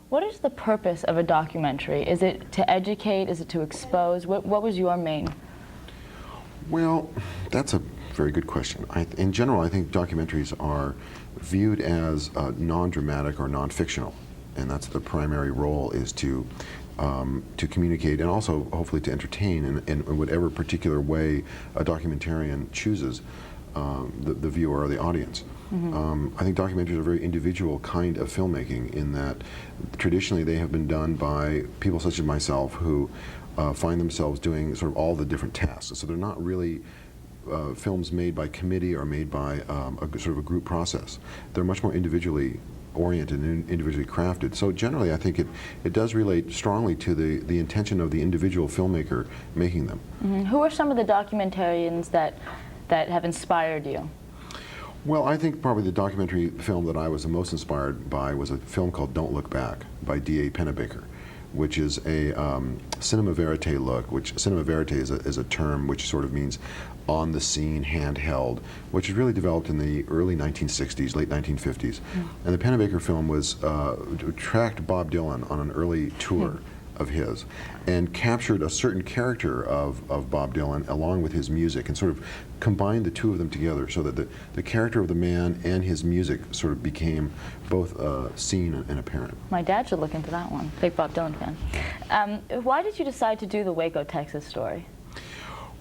What is the purpose of a documentary? Is it to educate? Is it to expose? What was your main? Well, that's a very good question. In general, I think documentaries are viewed as non-dramatic or non-fictional, and that's the primary role, is to communicate and also hopefully to entertain in whatever particular way a documentarian chooses the viewer or the audience. I think documentaries are a very individual kind of filmmaking, in that traditionally they have been done by people such as myself who find themselves doing sort of all the different tasks. So they're not really films made by committee or made by sort of a group process. They're much more individually oriented and individually crafted. So generally I think it does relate strongly to the intention of the individual filmmaker making them. Who are some of the documentarians that have inspired you? Well, I think probably the documentary film that I was the most inspired by was a film called Don't Look Back by D.A. Pennebaker, which is a cinema verite look, which cinema verite is a term which sort of means on the scene, handheld, which was really developed in the early 1960s, late 1950s. And the Pennebaker film was tracked Bob Dylan on an early tour of his, and captured a certain character of Bob Dylan along with his music, and sort of combined the two of them together, so that the character of the man and his music sort of became both seen and apparent. My dad should look into that one. Big Bob Dylan fan. Why did you decide to do the Waco, Texas story?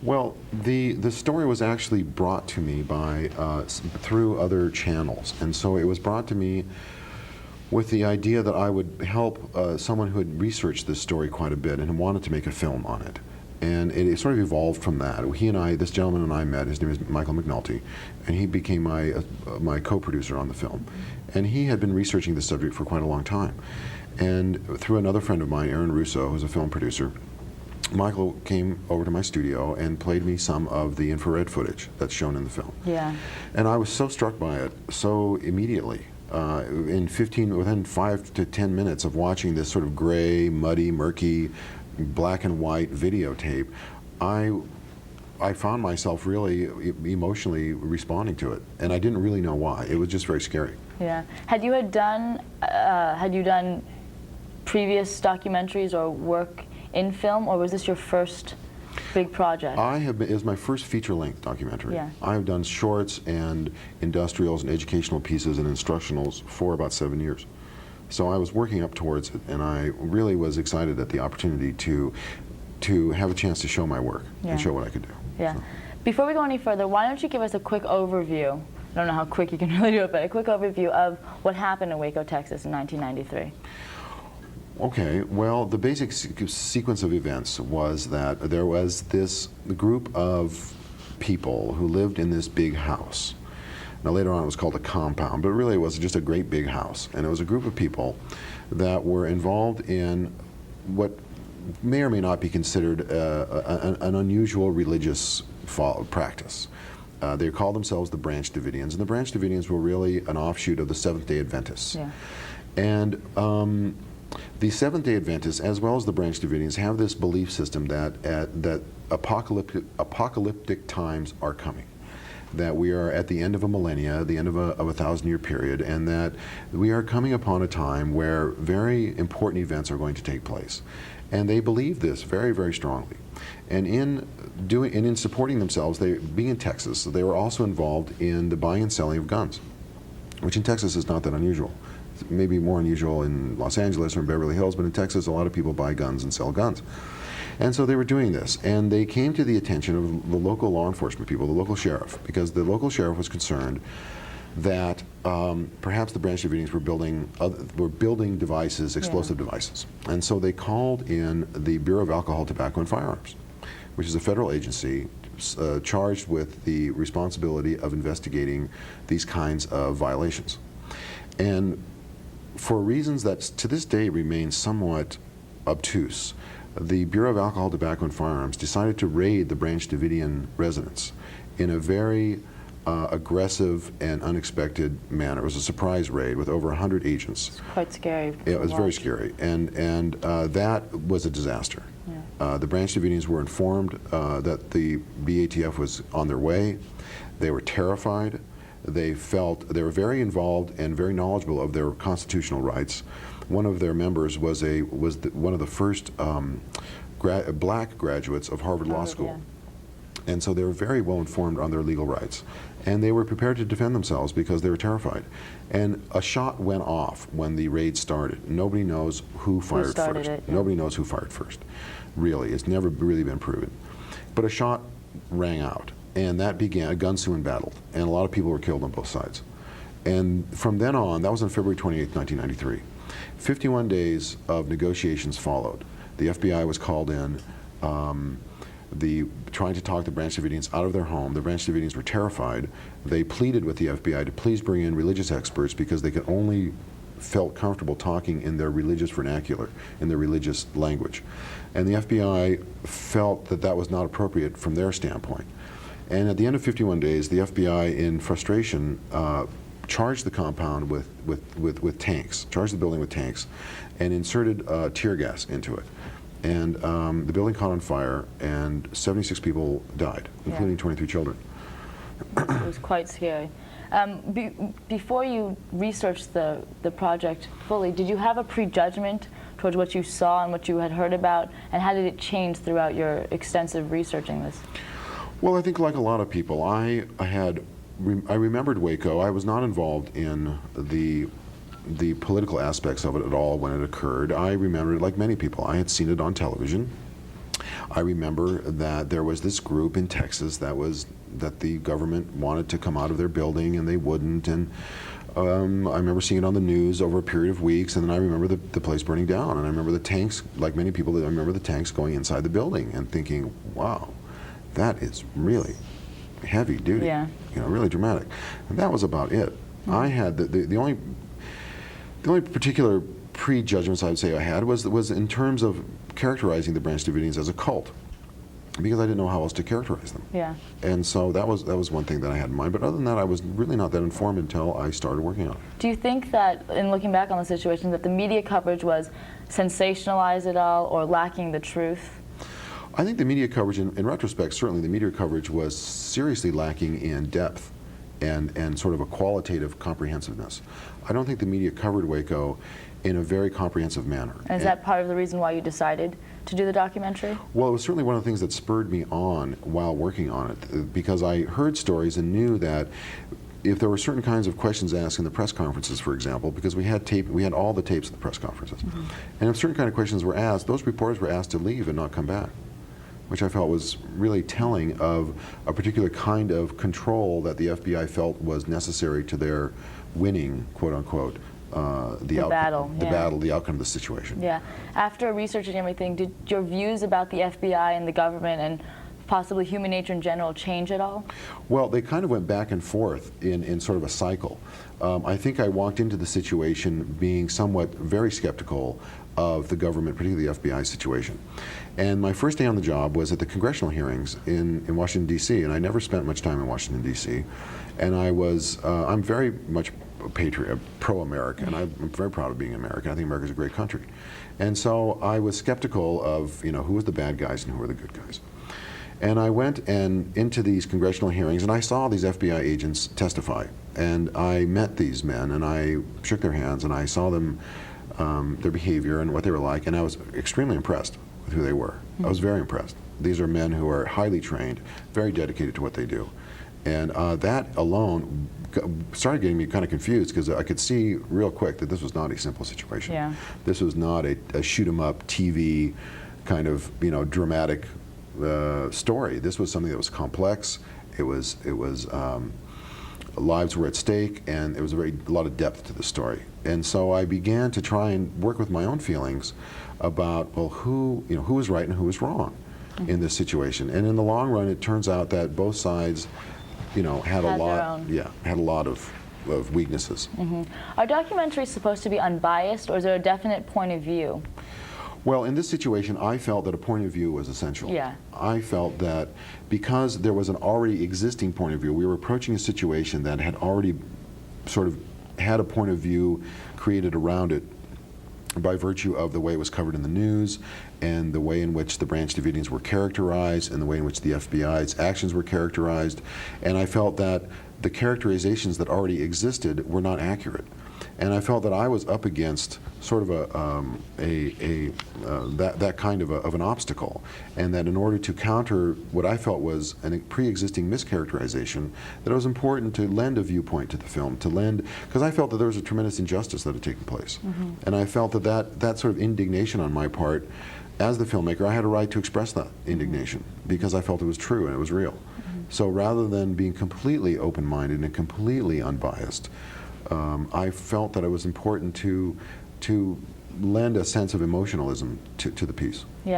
Well, the story was actually brought to me by through other channels, and so it was brought to me with the idea that I would help someone who had researched this story quite a bit and wanted to make a film on it. And it sort of evolved from that. He and I, this gentleman and I met, his name is Michael McNulty, and he became my co-producer on the film. And he had been researching this subject for quite a long time. And through another friend of mine, Aaron Russo, who's a film producer, Michael came over to my studio and played me some of the infrared footage that's shown in the film. Yeah. And I was so struck by it so immediately. Within 5 to 10 minutes of watching this sort of gray, muddy, murky, black and white videotape, I found myself really emotionally responding to it, and I didn't really know why. It was just very scary. Yeah. Had you done previous documentaries or work in film, or was this your first big project? It was my first feature-length documentary. Yeah. I have done shorts and industrials and educational pieces and instructionals for about 7 years. So I was working up towards it, and I really was excited at the opportunity to have a chance to show my work and show what I could do. Yeah. So. Before we go any further, why don't you give us a quick overview, I don't know how quick you can really do it, but a quick overview of what happened in Waco, Texas in 1993. Okay, well, the basic sequence of events was that there was this group of people who lived in this big house. Now later on it was called a compound, but really it was just a great big house. And it was a group of people that were involved in what may or may not be considered an unusual religious practice. They called themselves the Branch Davidians, and the Branch Davidians were really an offshoot of the Seventh-day Adventists. Yeah. And the Seventh-day Adventists, as well as the Branch Davidians, have this belief system that apocalyptic times are coming, that we are at the end of a millennia, the end of a 1,000-year period, and that we are coming upon a time where very important events are going to take place. And they believe this very, very strongly. And in supporting themselves, being in Texas, they were also involved in the buying and selling of guns, which in Texas is not that unusual. It's maybe more unusual in Los Angeles or in Beverly Hills, but in Texas, a lot of people buy guns and sell guns. And so they were doing this, and they came to the attention of the local law enforcement people, the local sheriff, because the local sheriff was concerned that perhaps the Branch Davidians were building devices, explosive devices. And so they called in the Bureau of Alcohol, Tobacco, and Firearms, which is a federal agency charged with the responsibility of investigating these kinds of violations. And for reasons that to this day remain somewhat obtuse, the Bureau of Alcohol, Tobacco, and Firearms decided to raid the Branch Davidian residence in a very aggressive and unexpected manner. It was a surprise raid with over 100 agents. It's quite scary. It was very scary, and that was a disaster. Yeah. The Branch Davidians were informed that the BATF was on their way. They were terrified. They felt they were very involved and very knowledgeable of their constitutional rights. One of their members was one of the first black graduates of Harvard Law School. Yeah. And so they were very well informed on their legal rights. And they were prepared to defend themselves because they were terrified. And a shot went off when the raid started. Nobody knows who fired first. Yeah. Nobody knows who fired first, really. It's never really been proven. But a shot rang out, and that began a gun-suing battle. And a lot of people were killed on both sides. And from then on, that was on February 28, 1993. 51 days of negotiations followed. The FBI was called in, trying to talk the Branch Davidians out of their home. The Branch Davidians were terrified. They pleaded with the FBI to please bring in religious experts because they could only felt comfortable talking in their religious vernacular, in their religious language. And the FBI felt that that was not appropriate from their standpoint. And at the end of 51 days, the FBI, in frustration, charged the compound with tanks, charged the building with tanks, and inserted tear gas into it. And the building caught on fire, and 76 people died, including 23 children. It was quite scary. Before you researched the project fully, did you have a prejudgment towards what you saw and what you had heard about, and how did it change throughout your extensive researching this? Well, I think like a lot of people, I remembered Waco. I was not involved in the political aspects of it at all when it occurred. I remember it like many people. I had seen it on television. I remember that there was this group in Texas that the government wanted to come out of their building and they wouldn't, and I remember seeing it on the news over a period of weeks, and then I remember the place burning down, and I remember the tanks, like many people, I remember the tanks going inside the building and thinking, wow, that is really heavy duty, yeah. You know, really dramatic. And that was about it. Mm-hmm. I had the only particular prejudgments I would say I had was in terms of characterizing the Branch Davidians as a cult, because I didn't know how else to characterize them. Yeah. And so that was one thing that I had in mind. But other than that, I was really not that informed until I started working on it. Do you think that, in looking back on the situation, that the media coverage was sensationalized at all or lacking the truth? I think the media coverage, in retrospect, certainly the media coverage was seriously lacking in depth and sort of a qualitative comprehensiveness. I don't think the media covered Waco in a very comprehensive manner. And is that part of the reason why you decided to do the documentary? Well, it was certainly one of the things that spurred me on while working on it, because I heard stories and knew that if there were certain kinds of questions asked in the press conferences, for example, because we had all the tapes of the press conferences, mm-hmm. and if certain kind of questions were asked, those reporters were asked to leave and not come back, which I felt was really telling of a particular kind of control that the FBI felt was necessary to their winning, quote unquote, the outcome of the situation. Yeah. After researching everything, did your views about the FBI and the government and possibly human nature in general change at all? Well, they kind of went back and forth in sort of a cycle. I think I walked into the situation being somewhat very skeptical of the government, particularly the FBI situation. And my first day on the job was at the congressional hearings in Washington, D.C., and I never spent much time in Washington, D.C. And I'm very much a patriot, pro-American. I'm very proud of being American. I think America's a great country. And so I was skeptical of, who was the bad guys and who were the good guys. And I went into these congressional hearings, and I saw these FBI agents testify. And I met these men, and I shook their hands, and I saw them, their behavior and what they were like, and I was extremely impressed with who they were. Mm-hmm. I was very impressed. These are men who are highly trained, very dedicated to what they do. And that alone started getting me kind of confused, because I could see real quick that this was not a simple situation. Yeah. This was not a shoot-'em-up TV kind of dramatic story. This was something that was complex. It was lives were at stake, and there was a lot of depth to the story. And so I began to try and work with my own feelings about, well, who was right and who was wrong mm-hmm. in this situation. And in the long run, it turns out that both sides had a lot of weaknesses. Mm-hmm. Are documentaries supposed to be unbiased, or is there a definite point of view? Well, in this situation, I felt that a point of view was essential. Yeah. I felt that because there was an already existing point of view, we were approaching a situation that had already sort of had a point of view created around it, by virtue of the way it was covered in the news and the way in which the Branch Davidians were characterized and the way in which the FBI's actions were characterized. And I felt that the characterizations that already existed were not accurate. And I felt that I was up against sort of that kind of an obstacle, and that in order to counter what I felt was a pre-existing mischaracterization, that it was important to lend a viewpoint to the film, because I felt that there was a tremendous injustice that had taken place. And I felt that sort of indignation on my part, as the filmmaker, I had a right to express that indignation, because I felt it was true and it was real. So rather than being completely open-minded and completely unbiased, I felt that it was important to lend a sense of emotionalism to the piece. Yeah.